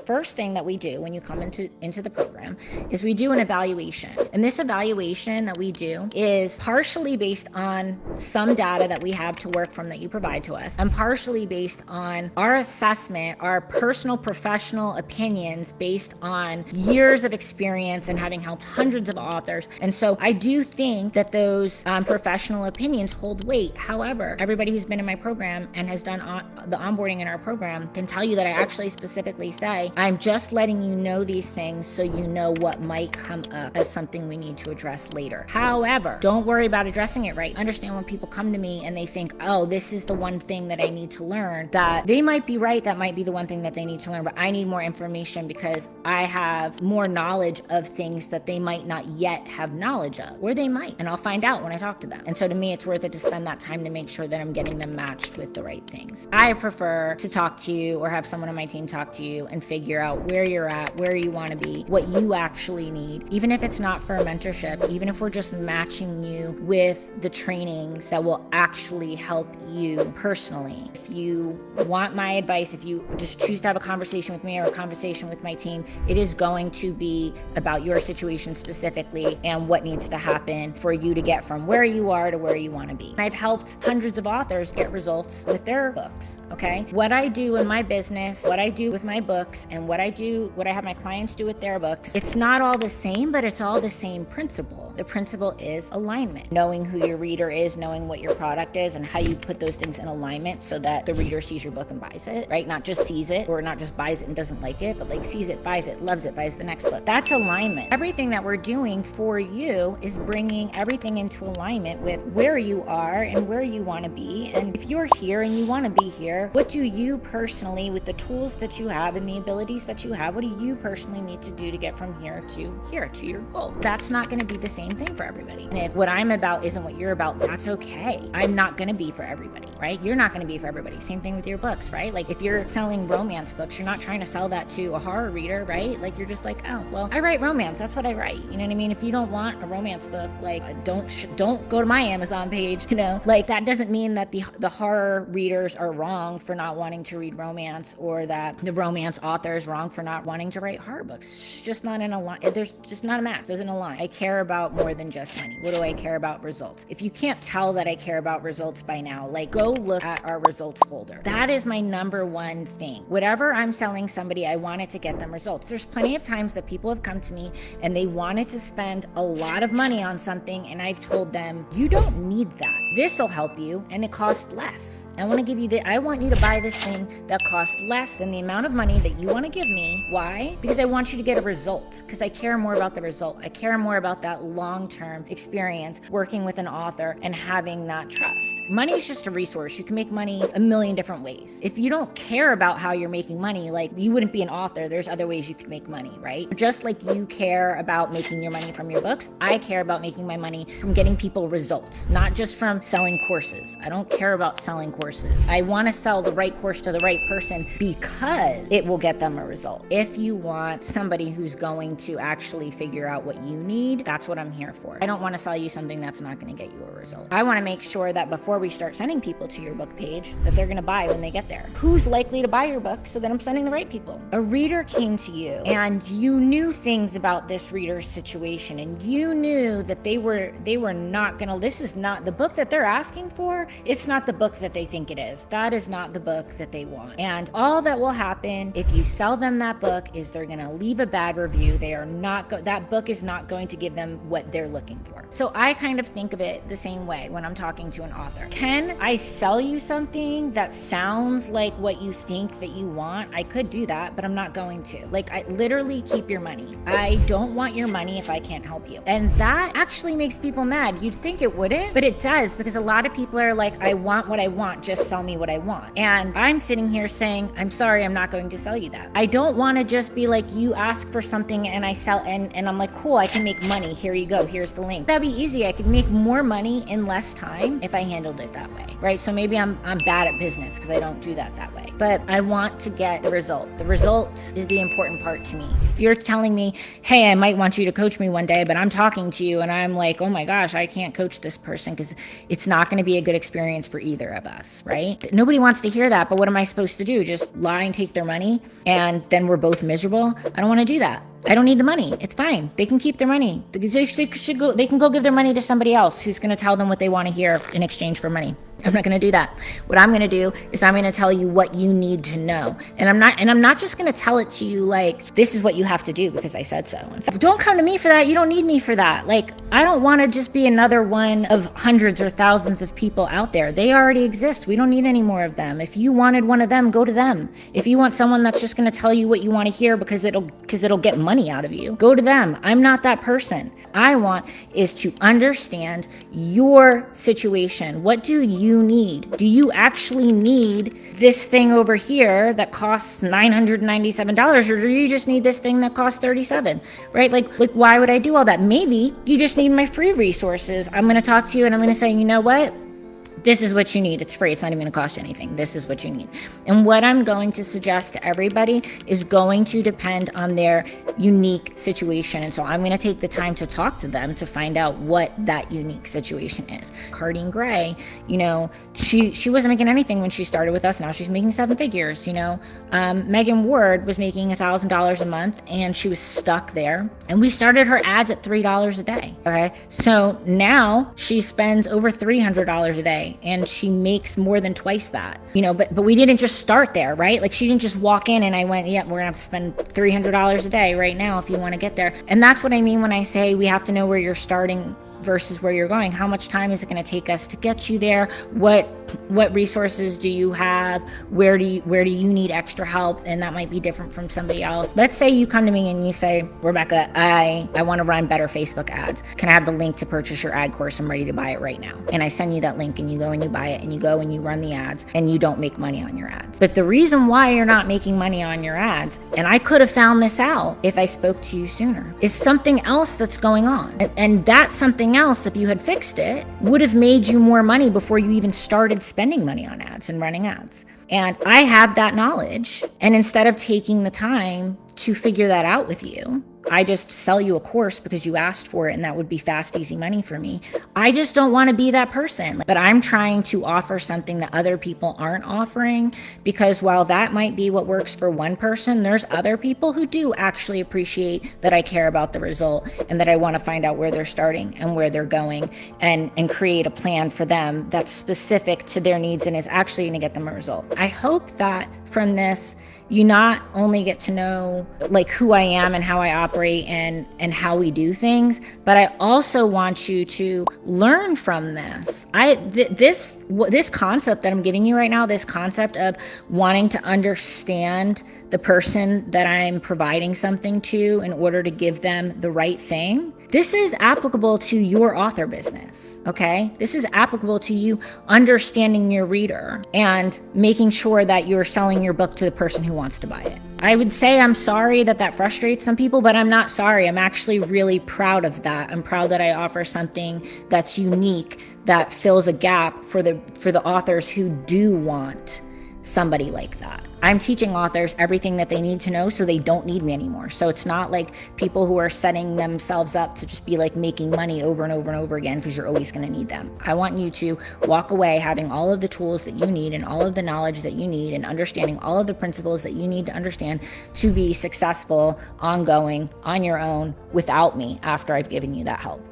first thing that we do when you come into the program is we do an evaluation. And this evaluation that we do is partially based on some data that we have to work from that you provide to us, and partially based on our assessment, our personal professional opinions based on years of experience and having helped hundreds of authors. And so I do think that those professional opinions hold weight. However, everybody who's been in my program and has done the onboarding in our program can tell you that I actually specifically say, I'm just letting you know these things so you know what might come up as something we need to address later. However, don't worry about addressing it right. Understand when people come to me and they think, oh, this is the one thing that I need to learn, that they might be right. That might be the one thing that they need to learn, but I need more information because I have more knowledge of things that they might not yet have knowledge of, or they might, and I'll find out when I talk to them. And so to me, it's worth it to spend that time to make sure that I'm getting them matched with the right things. I prefer to talk to you or have someone on my team talk to you and figure out where you're at, where you want to be, what you actually need, even if it's not for a mentorship, even if we're just matching you with the trainings that will actually help you personally. If you want my advice, if you just choose to have a conversation with me or a conversation with my team, it is going to be about your situation specifically and what needs to happen for you to get from where you are to where you want to be. I've helped hundreds of authors get results with their books, okay? What I do in my business, what I do with my books, and what I have my clients do with their books, it's not all the same, but it's all the same principle. The principle is alignment. Knowing who your reader is, knowing what your product is, and how you put those things in alignment so that the reader sees your book and buys it, right? Not just sees it, or not just buys it and doesn't like it, but like sees it, buys it, loves it, buys the next book. That's alignment. Everything that we're doing for you is bringing everything into alignment with where you are and where you want to be. And if you're here and you want to be here, what do you personally, with the tools that you have and the abilities that you have, what do you personally need to do to get from here to your goal? That's not going to be the same thing for everybody. And if what I'm about isn't what you're about, that's okay. I'm not going to be for everybody, right? You're not going to be for everybody. Same thing with your books, right? Like if you're selling romance books, you're not trying to sell that to a horror reader, right? Like you're just like, oh, well, I write romance. That's what I write. You know what I mean? If you don't want a romance book, like don't go to my Amazon page, you know? Like that doesn't mean that the horror readers are wrong for not wanting to read romance, or that the romance author is wrong for not wanting to write horror books. It's just not in a line. There's just not a match. There's an align. I care about more than just money. What do I care about? Results. If you can't tell that I care about results by now, like go look at our results folder. That is my number one thing. Whatever I'm selling somebody, I wanted to get them results. There's plenty of times that people have come to me and they wanted to spend a lot of money on something, and I've told them, you don't need that. This will help you, and it costs less. I want you to buy this thing that costs less than the amount of money that you want to give me. Why? Because I want you to get a result, because I care more about the result. I care more about that long-term experience working with an author and having that trust. Money is just a resource. You can make money a million different ways. If you don't care about how you're making money, like you wouldn't be an author. There's other ways you could make money, right? Just like you care about making your money from your books, I care about making my money from getting people results, not just from selling courses. I don't care about selling courses. I want to sell the right course to the right person because it will get them a result. If you want somebody who's going to actually figure out what you need, that's what I'm here for. I don't want to sell you something that's not going to get you a result. I want to make sure that before we start sending people to your book page, that they're going to buy when they get there. Who's likely to buy your book so that I'm sending the right people? A reader came to you and you knew things about this reader's situation, and you knew that they were not going to, this is not the book that they're asking for. It's not the book that they think it is. That is not the book that they want. And all that will happen if you sell them that book is they're going to leave a bad review. That book is not going to give them what they're looking for. So I kind of think of it the same way when I'm talking to an author. Can I sell you something that sounds like what you think that you want? I could do that, but I'm not going to. Like, I literally keep your money. I don't want your money if I can't help you. And that actually makes people mad. You'd think it wouldn't, but it does, because a lot of people are like, I want what I want, just sell me what I want. And I'm sitting here saying, I'm sorry, I'm not going to sell you that. I don't want to just be like, you ask for something and I sell, and I'm like, cool, I can make money. Here you you go, here's the link. That'd be easy. I could make more money in less time if I handled it that way, right? So maybe I'm bad at business because I don't do that way. But I want to get the result. The result is the important part to me. If you're telling me, hey, I might want you to coach me one day, but I'm talking to you and I'm like, oh my gosh, I can't coach this person because it's not going to be a good experience for either of us, right? Nobody wants to hear that, but what am I supposed to do? Just lie and take their money and then we're both miserable? I don't want to do that. I don't need the money. It's fine. They can keep their money. They can go give their money to somebody else who's going to tell them what they want to hear in exchange for money. I'm not going to do that. What I'm going to do is I'm going to tell you what you need to know. And I'm not just going to tell it to you like, this is what you have to do because I said so. In fact, don't come to me for that. You don't need me for that. Like, I don't want to just be another one of hundreds or thousands of people out there. They already exist. We don't need any more of them. If you wanted one of them, go to them. If you want someone that's just going to tell you what you want to hear because it'll get money out of you, go to them. I'm not that person. I want is to understand your situation. What do you need? Do you actually need this thing over here that costs $997, or do you just need this thing that costs $37, right? Like why would I do all that? Maybe you just need my free resources. I'm going to talk to you and I'm going to say, you know what? This is what you need. It's free. It's not even going to cost you anything. This is what you need. And what I'm going to suggest to everybody is going to depend on their unique situation. And so I'm going to take the time to talk to them to find out what that unique situation is. Cardine Gray, she wasn't making anything when she started with us. Now she's making 7 figures. Megan Ward was making $1,000 a month and she was stuck there. And we started her ads at $3 a day. Okay. So now she spends over $300 a day. And she makes more than twice that, but we didn't just start there, right? Like she didn't just walk in and I went, yeah, we're gonna have to spend $300 a day right now if you want to get there. And that's what I mean when I say we have to know where you're starting versus where you're going. How much time is it going to take us to get you there? What resources do you have? Where do you need extra help? And that might be different from somebody else. Let's say you come to me and you say, Rebecca, I want to run better Facebook ads. Can I have the link to purchase your ad course? I'm ready to buy it right now. And I send you that link and you go and you buy it and you go and you run the ads and you don't make money on your ads. But the reason why you're not making money on your ads, and I could have found this out if I spoke to you sooner, is something else that's going on. And that's something else, if you had fixed it, would have made you more money before you even started spending money on ads and running ads. And I have that knowledge. And instead of taking the time to figure that out with you, I just sell you a course because you asked for it and that would be fast, easy money for me. I just don't want to be that person. But I'm trying to offer something that other people aren't offering, because while that might be what works for one person, there's other people who do actually appreciate that I care about the result and that I want to find out where they're starting and where they're going and create a plan for them that's specific to their needs and is actually going to get them a result. I hope that from this, you not only get to know like who I am and how I operate and how we do things, but I also want you to learn from this. This concept that I'm giving you right now, this concept of wanting to understand the person that I'm providing something to in order to give them the right thing, this is applicable to your author business, okay? This is applicable to you understanding your reader and making sure that you're selling your book to the person who wants to buy it. I would say I'm sorry that frustrates some people, but I'm not sorry. I'm actually really proud of that. I'm proud that I offer something that's unique, that fills a gap for the authors who do want somebody like that. I'm teaching authors everything that they need to know so they don't need me anymore. So it's not like people who are setting themselves up to just be like making money over and over and over again because you're always going to need them. I want you to walk away having all of the tools that you need and all of the knowledge that you need and understanding all of the principles that you need to understand to be successful, ongoing, on your own, without me after I've given you that help.